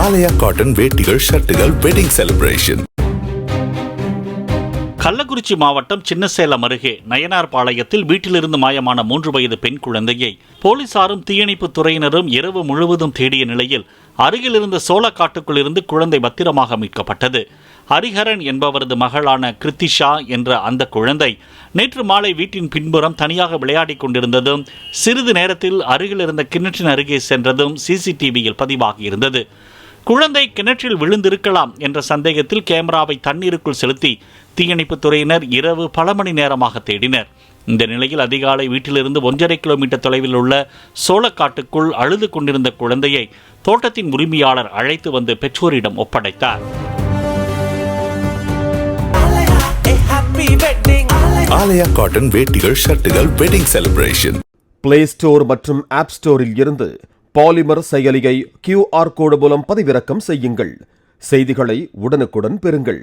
ஆலயா cotton வேட்டிகள், ஷர்ட்டுகள், wedding celebration. Kallakurichi மாவட்டம் சின்னசேலம் அருகே நயனார்பாளையத்தில் வீட்டிலிருந்து மாயமான 3 வயது பெண் குழந்தையை போலீசாரும் தீயணைப்பு துறையினரும் இரவு முழுவதும் தேடிய நிலையில் அருகில் இருந்த சோளக்காட்டுக்குள் இருந்து குழந்தை பத்திரமாக மீட்கப்பட்டது. ஹரிஹரன் என்பவரது மகளான கிருத்திஷா என்ற அந்த குழந்தை நேற்று மாலை வீட்டின் பின்புறம் தனியாக விளையாடிக் கொண்டிருந்ததும் சிறிது நேரத்தில் அருகில் இருந்த கிணற்றின் அருகே சென்றதும் சிசிடிவியில் பதிவாகியிருந்தது. குழந்தை கிணற்றில் விழுந்திருக்கலாம் என்ற சந்தேகத்தில் கேமராவை தண்ணீருக்குள் செலுத்தி தீயணைப்புத் துறையினர் இரவு பல மணி நேரமாக தேடினர். இந்த நிலையில் அதிகாலை வீட்டிலிருந்து 1.5 கிலோமீட்டர் தொலைவில் உள்ள சோளக்காட்டுக்குள் அழுது கொண்டிருந்த குழந்தையை தோட்டத்தின் உரிமையாளர் அழைத்து வந்து பெற்றோரிடம் ஒப்படைத்தார். ஆலயா காட்டன் வேட்டிகள், ஷர்ட்டுகள், வெட்டிங் செலிப்ரேஷன். பிளே ஸ்டோர் மற்றும் ஆப் ஸ்டோரில் இருந்து பாலிமர் செயலியை QR கோடு மூலம் பதிவிறக்கம் செய்யுங்கள். செய்திகளை உடனுக்குடன் பெறுங்கள்.